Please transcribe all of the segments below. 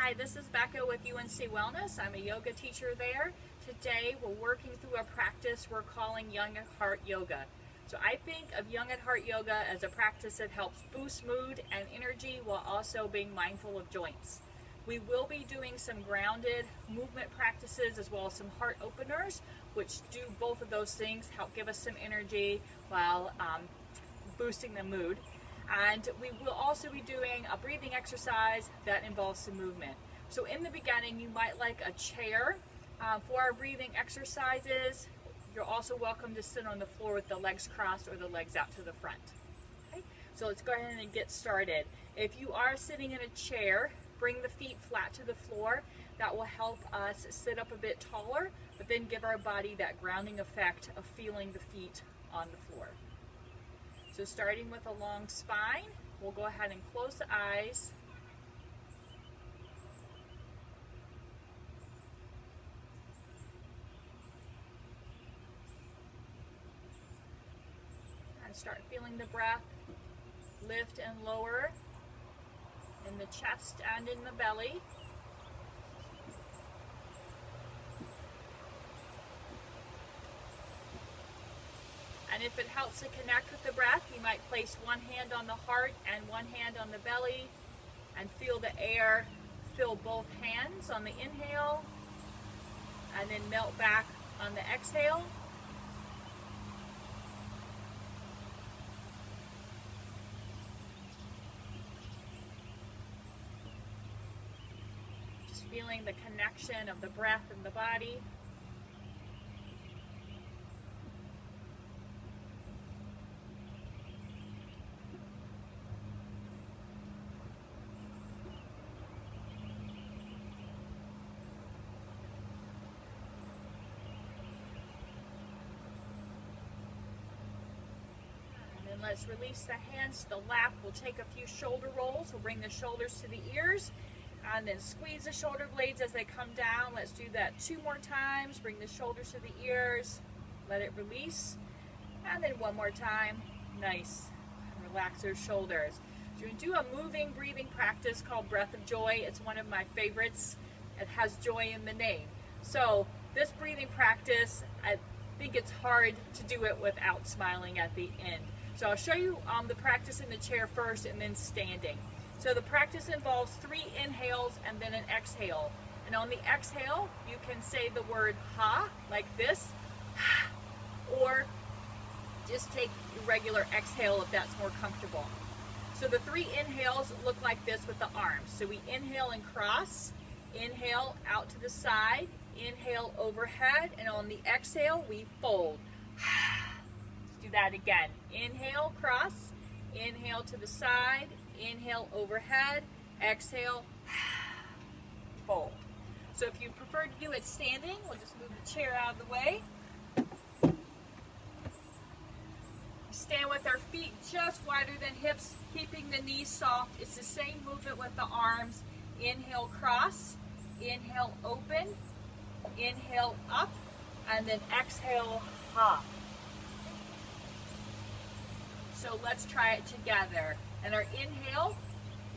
Hi, this is Becca with UNC Wellness. I'm a yoga teacher there. Today we're working through a practice we're calling Young at Heart Yoga. So I think of Young at Heart Yoga as a practice that helps boost mood and energy while also being mindful of joints. We will be doing some grounded movement practices as well as some heart openers, which do both of those things, help give us some energy while boosting the mood. And we will also be doing a breathing exercise that involves some movement. So in the beginning, you might like a chair for our breathing exercises. You're also welcome to sit on the floor with the legs crossed or the legs out to the front. Okay? So let's go ahead and get started. If you are sitting in a chair, bring the feet flat to the floor. That will help us sit up a bit taller, but then give our body that grounding effect of feeling the feet on the floor. So starting with a long spine, we'll go ahead and close the eyes. And start feeling the breath lift and lower in the chest and in the belly. And if it helps to connect with the breath, you might place one hand on the heart and one hand on the belly and feel the air fill both hands on the inhale and then melt back on the exhale. Just feeling the connection of the breath and the body. Let's release the hands to the lap. We'll take a few shoulder rolls. We'll bring the shoulders to the ears and then squeeze the shoulder blades as they come down. Let's do that 2 more times. Bring the shoulders to the ears. Let it release. And then 1 more time. Nice. Relax those shoulders. So we're going to do a moving breathing practice called Breath of Joy. It's one of my favorites. It has joy in the name. So this breathing practice, I think it's hard to do it without smiling at the end. So I'll show you the practice in the chair first and then standing. So the practice involves 3 inhales and then an exhale. And on the exhale, you can say the word ha, like this, or just take a regular exhale if that's more comfortable. So the 3 inhales look like this with the arms. So we inhale and cross, inhale out to the side, inhale overhead, and on the exhale, we fold. Do that again. Inhale, cross, inhale to the side, inhale overhead, exhale, fold. So if you prefer to do it standing, we'll just move the chair out of the way. Stand with our feet just wider than hips, keeping the knees soft. It's the same movement with the arms. Inhale, cross, inhale, open, inhale, up, and then exhale, hop. So let's try it together. And our inhale,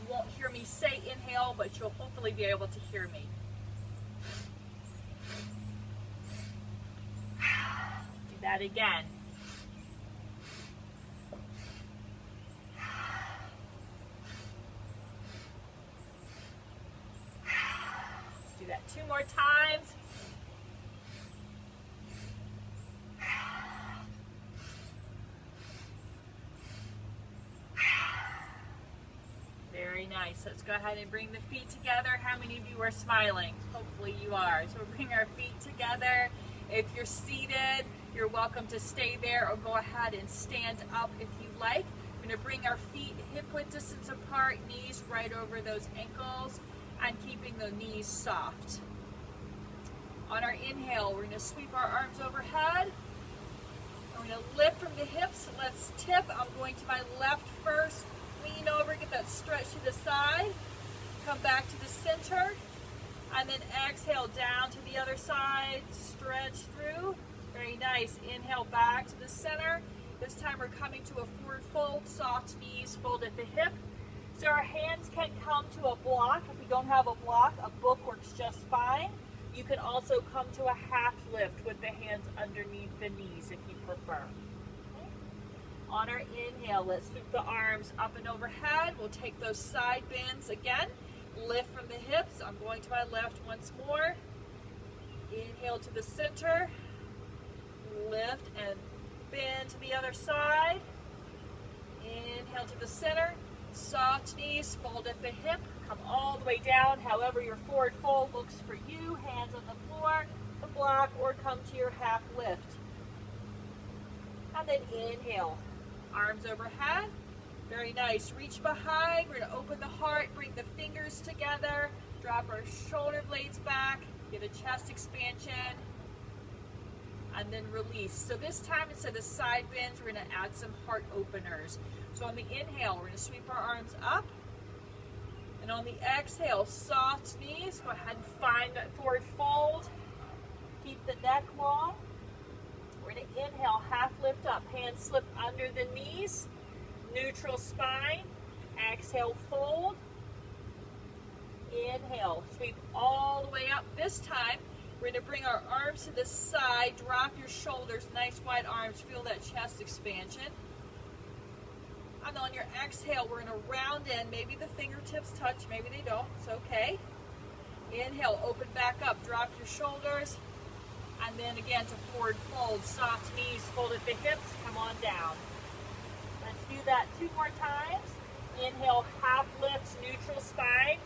you won't hear me say inhale, but you'll hopefully be able to hear me. Do that again. Let's do that 2 more times. Very nice. Let's go ahead and bring the feet together. How many of you are smiling? Hopefully you are. So we'll bring our feet together. If you're seated, you're welcome to stay there or go ahead and stand up if you like. We're going to bring our feet hip-width distance apart, knees right over those ankles, and keeping the knees soft. On our inhale, we're going to sweep our arms overhead. We're going to lift from the hips. Let's tip. I'm going to my left first. Lean over, get that stretch to the side. Come back to the center. And then exhale down to the other side. Stretch through. Very nice. Inhale back to the center. This time we're coming to a forward fold. Soft knees, fold at the hip. So our hands can come to a block. If you don't have a block, a book works just fine. You can also come to a half lift with the hands underneath the knees if you prefer. Okay. On our inhale, let's sweep the arms up and overhead. We'll take those side bends again. Lift from the hips. I'm going to my left once more. Inhale to the center. Lift and bend to the other side. Inhale to the center. Soft knees, fold at the hip. Come all the way down, however your forward fold looks for you. Hands on the floor, the block, or come to your half lift. And then inhale. Arms overhead. Very nice. Reach behind. We're going to open the heart, bring the fingers together, drop our shoulder blades back, get a chest expansion, and then release. So this time, instead of side bends, we're going to add some heart openers. So on the inhale, we're going to sweep our arms up. And on the exhale, soft knees. Go ahead and find that forward fold. Keep the neck long. We're going to inhale, half lift up. Hands slip under the knees. Neutral spine. Exhale, fold. Inhale, sweep all the way up. This time, we're going to bring our arms to the side. Drop your shoulders, nice wide arms. Feel that chest expansion. And on your exhale, we're going to round in. Maybe the fingertips touch, maybe they don't. It's okay. Inhale, open back up. Drop your shoulders. And then again to forward fold. Soft knees, fold at the hips. Come on down. Let's do that 2 more times. Inhale, half lift, neutral spine.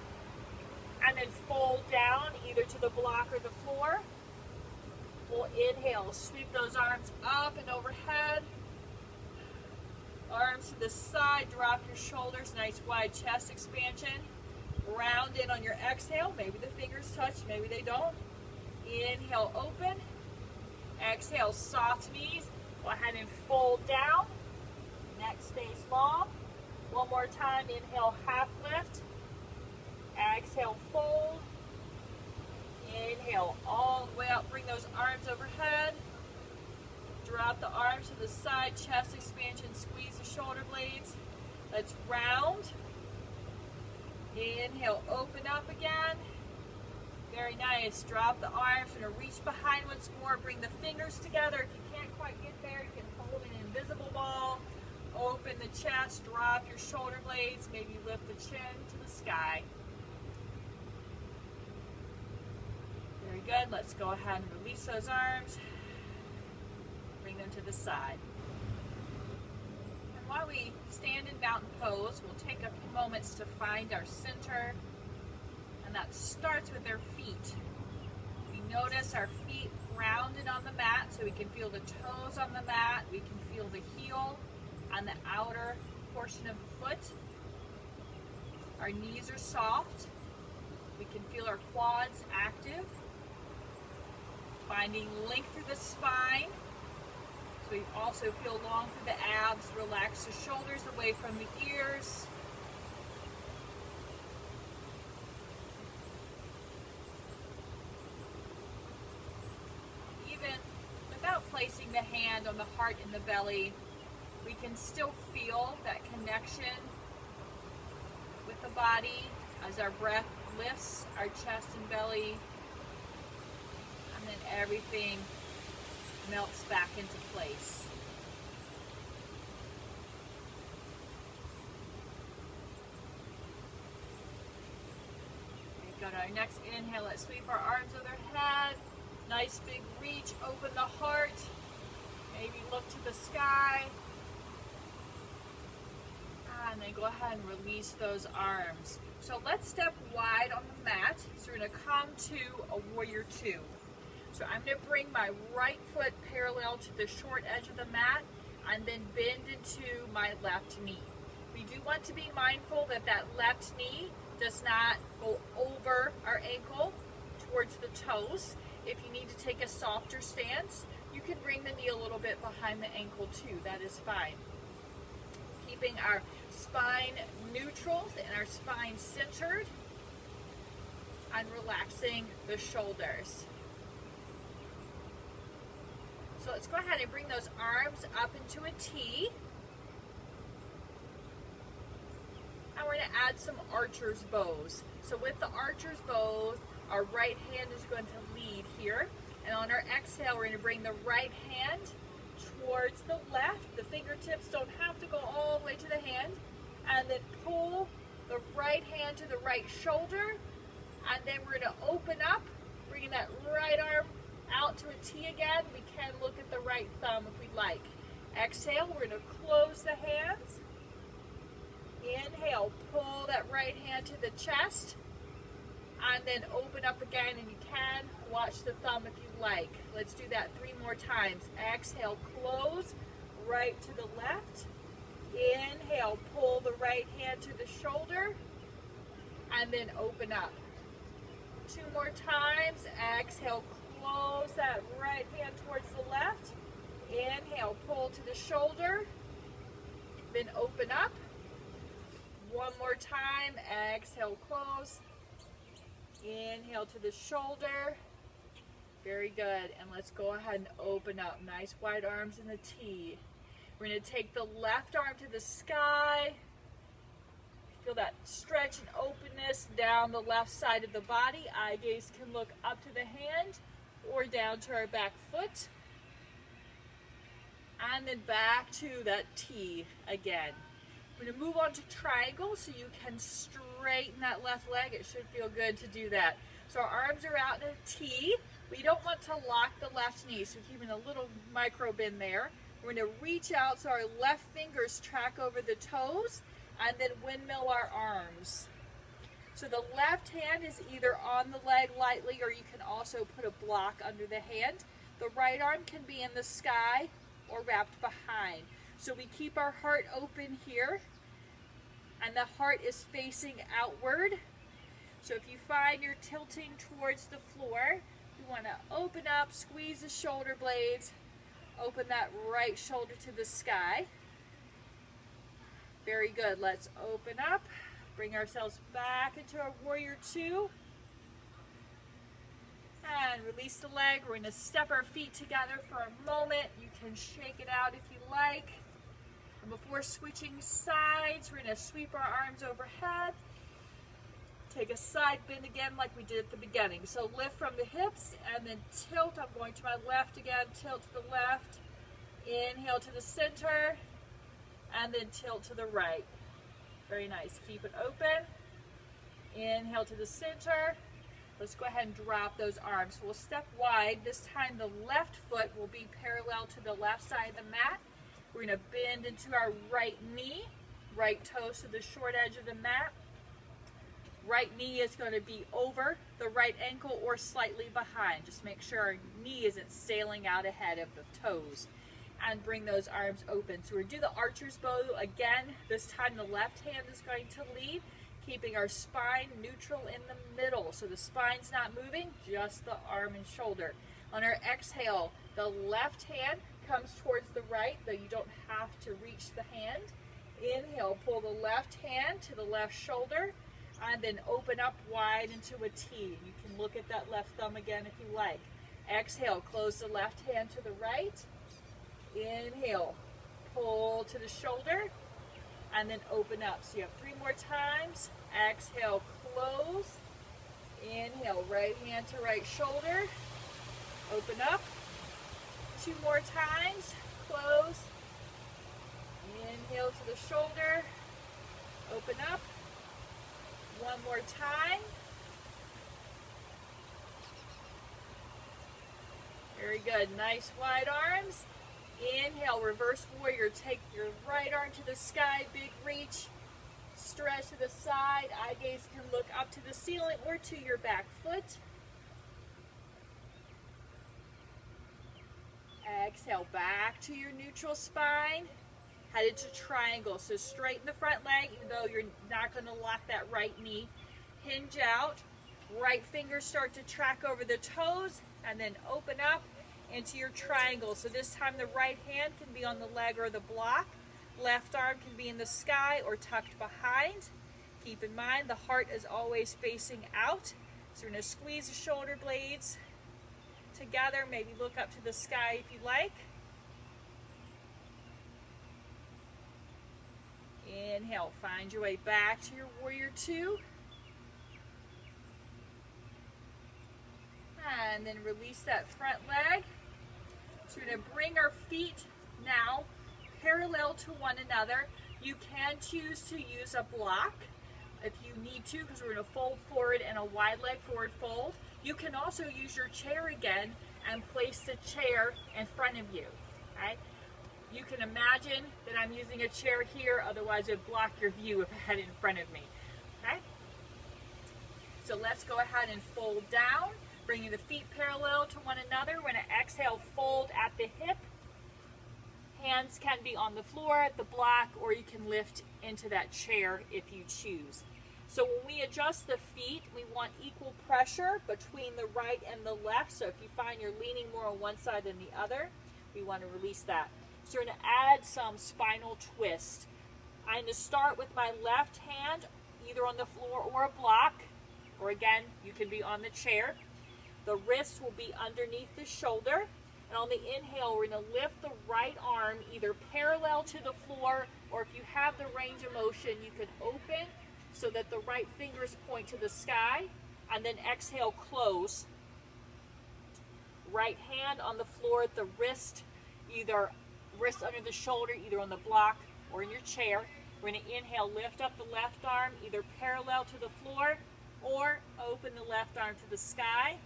And then fold down either to the block or the floor. We'll inhale, sweep those arms up and overhead. Arms to the side, drop your shoulders, nice wide chest expansion. Round in on your exhale. Maybe the fingers touch, maybe they don't. Inhale, open. Exhale, soft knees. Go ahead and fold down. Neck stays long. One more time. Inhale, half lift. Exhale, fold. Inhale, all the way up. Bring those arms overhead. Drop the arms to the side, chest expansion, squeeze the shoulder blades. Let's round. Inhale, open up again. Very nice. Drop the arms. We're going to reach behind once more. Bring the fingers together. If you can't quite get there, you can hold an invisible ball. Open the chest. Drop your shoulder blades. Maybe lift the chin to the sky. Very good. Let's go ahead and release those arms. Bring them to the side. And while we stand in mountain pose, we'll take a few moments to find our center. And that starts with our feet. We notice our feet grounded on the mat so we can feel the toes on the mat. We can feel the heel on the outer portion of the foot. Our knees are soft. We can feel our quads active. Finding length through the spine. So we also feel long through the abs. Relax the shoulders away from the ears. Even without placing the hand on the heart and the belly, we can still feel that connection with the body as our breath lifts our chest and belly. And then everything melts back into place. Okay, go to our next inhale. Let's sweep our arms overhead. Nice big reach. Open the heart. Maybe look to the sky. And then go ahead and release those arms. So let's step wide on the mat. So we're going to come to a warrior 2. So I'm going to bring my right foot parallel to the short edge of the mat and then bend into my left knee. We do want to be mindful that that left knee does not go over our ankle towards the toes. If you need to take a softer stance, you can bring the knee a little bit behind the ankle too. That is fine. Keeping our spine neutral and our spine centered and relaxing the shoulders. So let's go ahead and bring those arms up into a T. And we're going to add some archer's bows. So with the archer's bows, our right hand is going to lead here. And on our exhale, we're going to bring the right hand towards the left. The fingertips don't have to go all the way to the hand. And then pull the right hand to the right shoulder. And then we're going to open up, bringing that right arm out to a T again. We can look at the right thumb if we'd like. Exhale, we're going to close the hands. Inhale, pull that right hand to the chest. And then open up again, and you can watch the thumb if you like. Let's do that 3 more times. Exhale, close, right to the left. Inhale, pull the right hand to the shoulder, and then open up. 2 more times. Exhale, close that right hand towards the left. Inhale, pull to the shoulder, then open up. 1 more time. Exhale, close. Inhale to the shoulder. Very good. And let's go ahead and open up. Nice wide arms in the T. We're going to take the left arm to the sky. Feel that stretch and openness down the left side of the body. Eye gaze can look up to the hand or down to our back foot. And then back to that T again. We're going to move on to triangle so you can straighten that left leg. It should feel good to do that. So our arms are out in a T. We don't want to lock the left knee, so keeping a little micro bend there. We're going to reach out so our left fingers track over the toes and then windmill our arms. So the left hand is either on the leg lightly, or you can also put a block under the hand. The right arm can be in the sky or wrapped behind. So we keep our heart open here, and the heart is facing outward. So if you find you're tilting towards the floor, you want to open up, squeeze the shoulder blades, open that right shoulder to the sky. Very good. Let's open up, bring ourselves back into our warrior 2. And release the leg. We're going to step our feet together for a moment. You can shake it out if you like. And before switching sides, we're going to sweep our arms overhead. Take a side bend again like we did at the beginning. So lift from the hips and then tilt. I'm going to my left again. Tilt to the left. Inhale to the center. And then tilt to the right. Very nice. Keep it open. Inhale to the center. Let's go ahead and drop those arms. We'll step wide. This time the left foot will be parallel to the left side of the mat. We're going to bend into our right knee. Right toes to the short edge of the mat. Right knee is going to be over the right ankle or slightly behind. Just make sure our knee isn't sailing out ahead of the toes. And bring those arms open. So we're going to do the archer's bow again. This time the left hand is going to lead, keeping our spine neutral in the middle. So the spine's not moving, just the arm and shoulder. On our exhale, the left hand comes towards the right, though you don't have to reach the hand. Inhale, pull the left hand to the left shoulder, and then open up wide into a T. You can look at that left thumb again if you like. Exhale, close the left hand to the right. Inhale, pull to the shoulder, and then open up. So you have 3 more times. Exhale, close. Inhale, right hand to right shoulder. Open up. 2 more times. Close. Inhale to the shoulder. Open up. 1 more time. Very good. Nice wide arms. Inhale, reverse warrior. Take your right arm to the sky, big reach. Stretch to the side. Eye gaze can look up to the ceiling or to your back foot. Exhale, back to your neutral spine. Headed to triangle. So straighten the front leg, even though you're not going to lock that right knee. Hinge out. Right fingers start to track over the toes, and then open up into your triangle. So this time the right hand can be on the leg or the block. Left arm can be in the sky or tucked behind. Keep in mind the heart is always facing out. So we're going to squeeze the shoulder blades together. Maybe look up to the sky if you like. Inhale, find your way back to your warrior two. And then release that front leg. So we're going to bring our feet now parallel to one another. You can choose to use a block if you need to, because we're going to fold forward and a wide leg forward fold. You can also use your chair again and place the chair in front of you. Okay? You can imagine that I'm using a chair here, otherwise it would block your view if I had it in front of me. Okay? So let's go ahead and fold down, bringing the feet parallel to one another. We're going to exhale, fold at the hip. Hands can be on the floor, the block, or you can lift into that chair if you choose. So when we adjust the feet, we want equal pressure between the right and the left. So if you find you're leaning more on one side than the other, we want to release that. So we're going to add some spinal twist. I'm going to start with my left hand, either on the floor or a block, or again, you can be on the chair. The wrist will be underneath the shoulder. And on the inhale, we're going to lift the right arm either parallel to the floor, or if you have the range of motion, you can open so that the right fingers point to the sky, and then exhale, close. Right hand on the floor at the wrist, either wrist under the shoulder, either on the block or in your chair. We're going to inhale, lift up the left arm, either parallel to the floor, or open the left arm to the sky.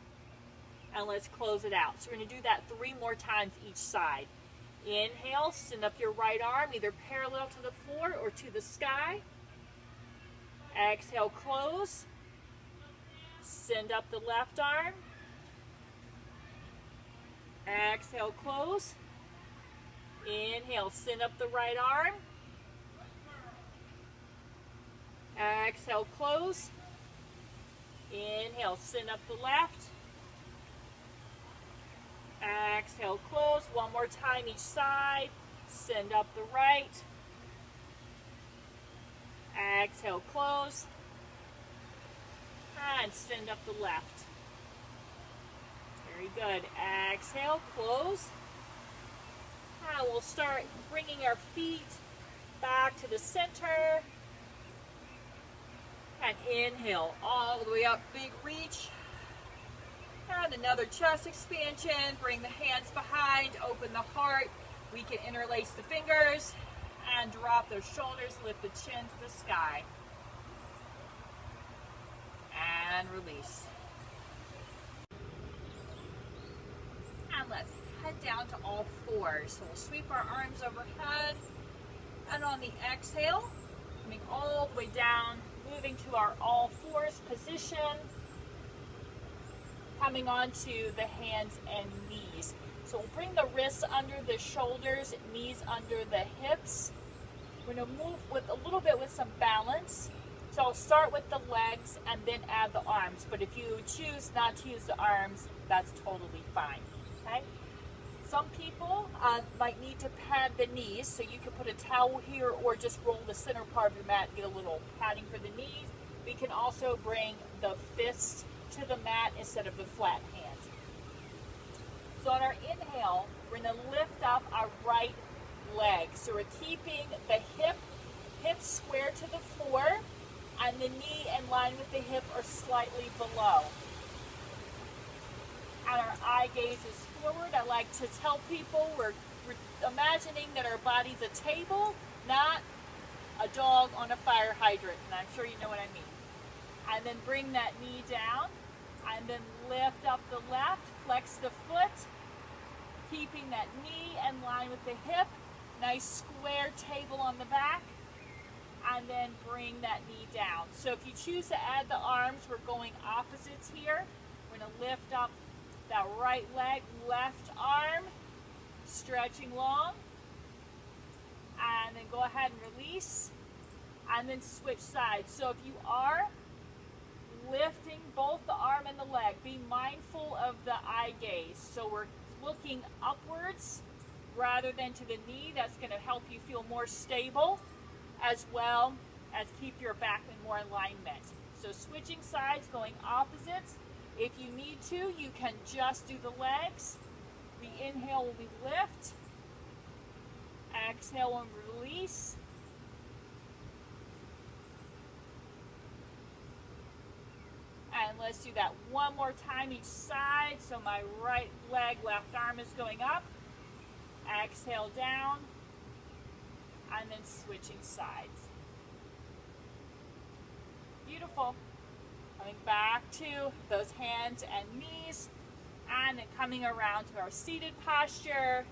And let's close it out. So we're going to do that 3 more times each side. Inhale, send up your right arm, either parallel to the floor or to the sky. Exhale, close. Send up the left arm. Exhale, close. Inhale, send up the right arm. Exhale, close. Inhale, send up the left. Exhale, close. One more time each side. Send up the right. Exhale, close. And send up the left. Very good. Exhale, close. And we'll start bringing our feet back to the center. And inhale, all the way up, big reach. And another chest expansion. Bring the hands behind, open the heart. We can interlace the fingers and drop those shoulders, lift the chin to the sky. And release. And let's head down to all fours. So we'll sweep our arms overhead. And on the exhale, coming all the way down, moving to our all fours position. Coming onto the hands and knees. So we'll bring the wrists under the shoulders, knees under the hips. We're going to move with a little bit with some balance. So I'll start with the legs and then add the arms. But if you choose not to use the arms, that's totally fine. Okay? Some people might need to pad the knees, so you can put a towel here or just roll the center part of your mat and get a little padding for the knees. We can also bring the fists to the mat instead of the flat hand. So on our inhale, we're going to lift up our right leg. So we're keeping the hips square to the floor, and the knee in line with the hip or slightly below. And our eye gaze is forward. I like to tell people we're imagining that our body's a table, not a dog on a fire hydrant. And I'm sure you know what I mean. And then bring that knee down. And then lift up the left, flex the foot, keeping that knee in line with the hip. Nice square table on the back. And then bring that knee down. So if you choose to add the arms, we're going opposites here. We're going to lift up that right leg, left arm, stretching long. And then go ahead and release. And then switch sides. So if you are lifting both the arm and the leg, be mindful of the eye gaze. So we're looking upwards rather than to the knee. That's going to help you feel more stable, as well as keep your back in more alignment. So switching sides, going opposites. If you need to, you can just do the legs. The inhale will be lift. Exhale and release. Let's do that one more time each side. So my right leg, left arm is going up. Exhale down. And then switching sides. Beautiful. Coming back to those hands and knees. And then coming around to our seated posture.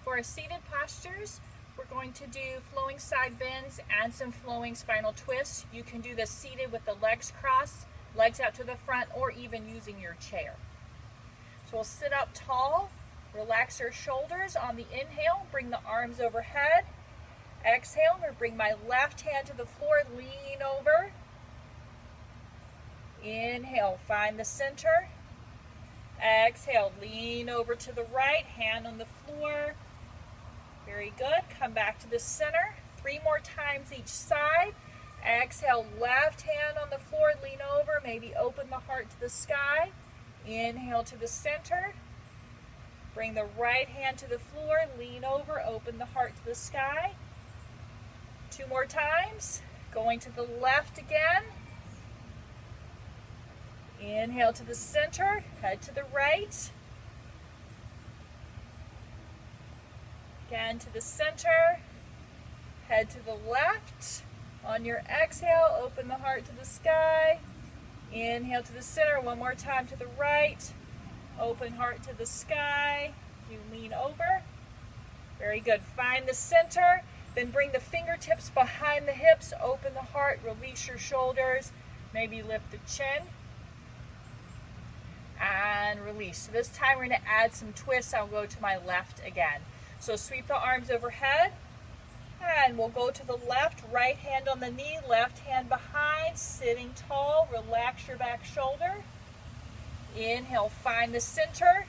For our seated postures, we're going to do flowing side bends and some flowing spinal twists. You can do this seated with the legs crossed, legs out to the front, or even using your chair. So we'll sit up tall, relax your shoulders on the inhale, bring the arms overhead. Exhale, I'm going to bring my left hand to the floor, lean over. Inhale, find the center. Exhale, lean over to the right, hand on the floor. Very good. Come back to the center. 3 more times each side. Exhale, left hand on the floor, lean over, maybe open the heart to the sky. Inhale to the center. Bring the right hand to the floor, lean over, open the heart to the sky. 2 more times. Going to the left again. Inhale to the center, head to the right. Again to the center, head to the left. On your exhale, open the heart to the sky. Inhale to the center, one more time to the right. Open heart to the sky. You lean over. Very good. Find the center, then bring the fingertips behind the hips, open the heart, release your shoulders, maybe lift the chin. And release. So this time we're going to add some twists. I'll go to my left again. So sweep the arms overhead, and we'll go to the left, right hand on the knee, left hand behind, sitting tall, relax your back shoulder. Inhale, find the center.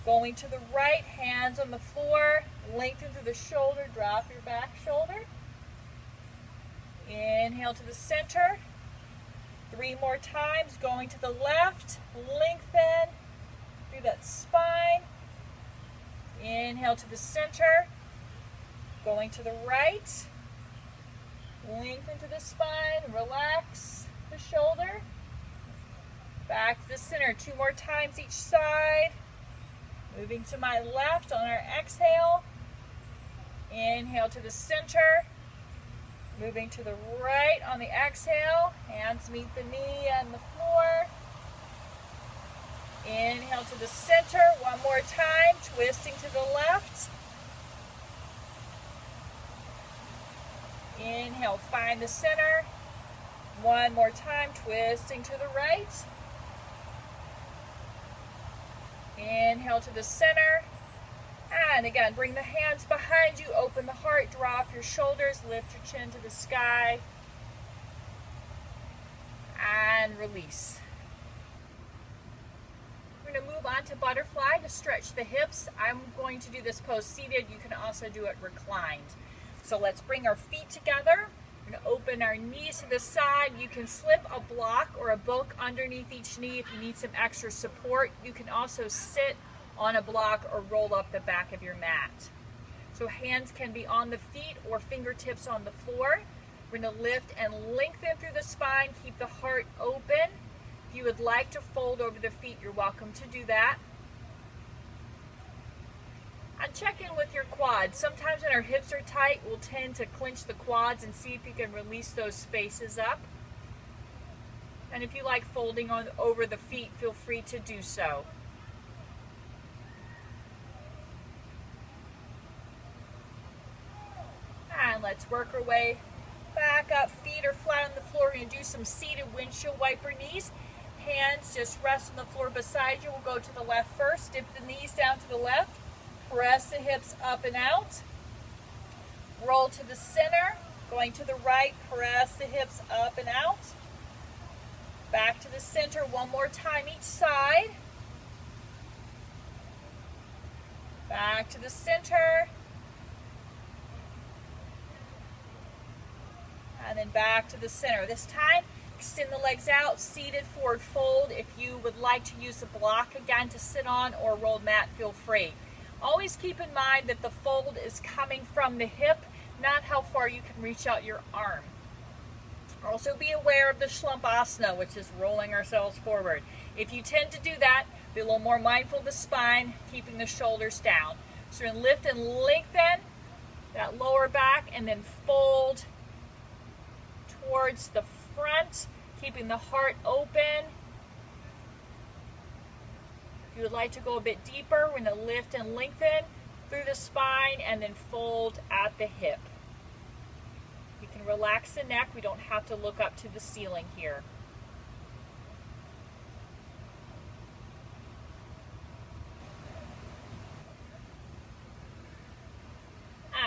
Going to the right, hands on the floor, lengthen through the shoulder, drop your back shoulder. Inhale to the center. 3 more times, going to the left, lengthen through that spine. Inhale to the center, going to the right, lengthen to the spine, relax the shoulder, back to the center, 2 more times each side, moving to my left on our exhale, inhale to the center, moving to the right on the exhale, hands meet the knee and the floor. Inhale to the center, one more time, twisting to the left. Inhale, find the center. One more time, twisting to the right. Inhale to the center. And again, bring the hands behind you, open the heart, drop your shoulders, lift your chin to the sky. And release. We're going to move on to butterfly to stretch the hips. I'm going to do this pose seated. You can also do it reclined. So let's bring our feet together. We're going to open our knees to the side. You can slip a block or a book underneath each knee if you need some extra support. You can also sit on a block or roll up the back of your mat. So hands can be on the feet or fingertips on the floor. We're going to lift and lengthen through the spine. Keep the heart open. If you would like to fold over the feet, you're welcome to do that. And check in with your quads. Sometimes when our hips are tight, we'll tend to clench the quads and see if you can release those spaces up. And if you like folding on over the feet, feel free to do so. And let's work our way back up. Feet are flat on the floor. We're going to do some seated windshield-wiper knees. Hands just rest on the floor beside you. We'll go to the left first. Dip the knees down to the left. Press the hips up and out. Roll to the center. Going to the right, press the hips up and out. Back to the center one more time each side. Back to the center. And then back to the center. This time, extend the legs out, seated forward fold. If you would like to use a block again to sit on or rolled mat, feel free. Always keep in mind that the fold is coming from the hip, not how far you can reach out your arm. Also be aware of the Slumpasana, which is rolling ourselves forward. If you tend to do that, be a little more mindful of the spine, keeping the shoulders down. So we're going to lift and lengthen that lower back and then fold towards the front, keeping the heart open. If you would like to go a bit deeper, we're going to lift and lengthen through the spine and then fold at the hip. You can relax the neck. We don't have to look up to the ceiling here.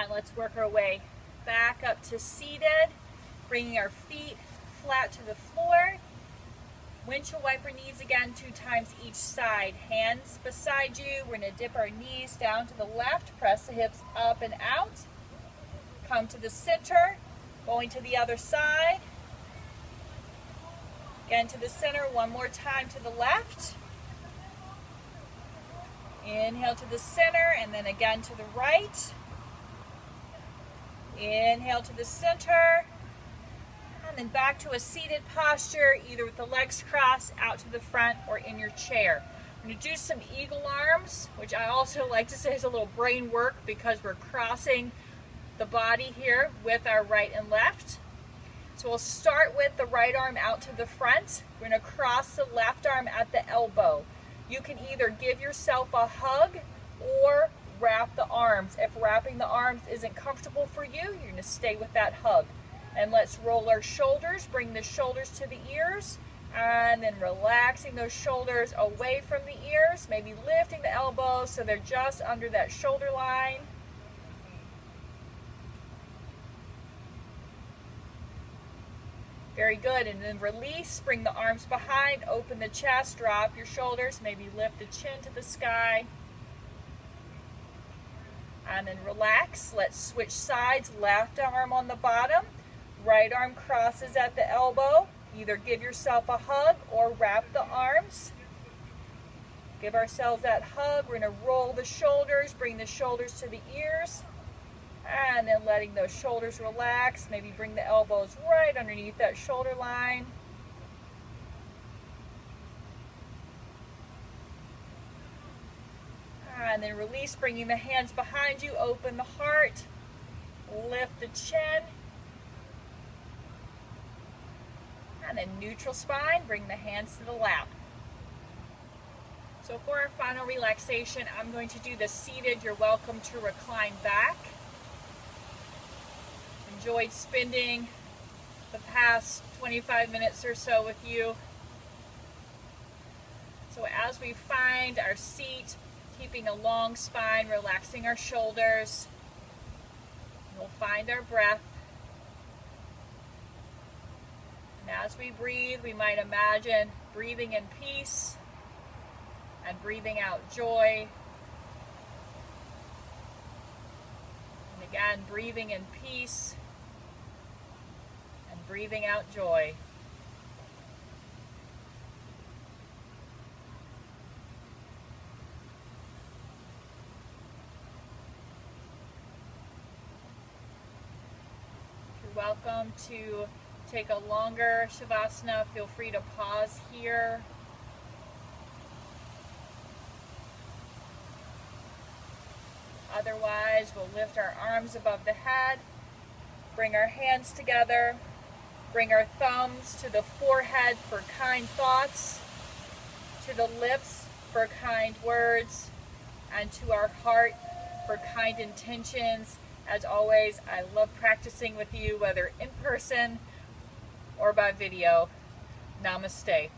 And let's work our way back up to seated, bringing our feet flat to the floor. Windshield-Wiper knees again 2 times each side. Hands beside you. We're going to dip our knees down to the left, press the hips up and out. Come to the center, going to the other side. Again to the center, one more time to the left. Inhale to the center and then again to the right. Inhale to the center. And then back to a seated posture, either with the legs crossed out to the front or in your chair. I'm going to do some eagle arms, which I also like to say is a little brain work because we're crossing the body here with our right and left. So we'll start with the right arm out to the front. We're going to cross the left arm at the elbow. You can either give yourself a hug or wrap the arms. If wrapping the arms isn't comfortable for you, you're going to stay with that hug. And let's roll our shoulders, bring the shoulders to the ears, and then relaxing those shoulders away from the ears, maybe lifting the elbows so they're just under that shoulder line. Very good, and then release, bring the arms behind, open the chest, drop your shoulders, maybe lift the chin to the sky. And then relax, let's switch sides, left arm on the bottom. Right arm crosses at the elbow. Either give yourself a hug or wrap the arms. Give ourselves that hug. We're going to roll the shoulders, bring the shoulders to the ears, and then letting those shoulders relax. Maybe bring the elbows right underneath that shoulder line. And then release, bringing the hands behind you, open the heart, lift the chin. And then neutral spine, bring the hands to the lap. So for our final relaxation, I'm going to do the seated. You're welcome to recline back. Enjoyed spending the past 25 minutes or so with you. So as we find our seat, keeping a long spine, relaxing our shoulders, we'll find our breath. And as we breathe, we might imagine breathing in peace and breathing out joy. And again, breathing in peace and breathing out joy. You're welcome to take a longer Shavasana. Feel free to pause here. Otherwise, we'll lift our arms above the head, bring our hands together, bring our thumbs to the forehead for kind thoughts, to the lips for kind words, and to our heart for kind intentions. As always, I love practicing with you, whether in person or by video. Namaste.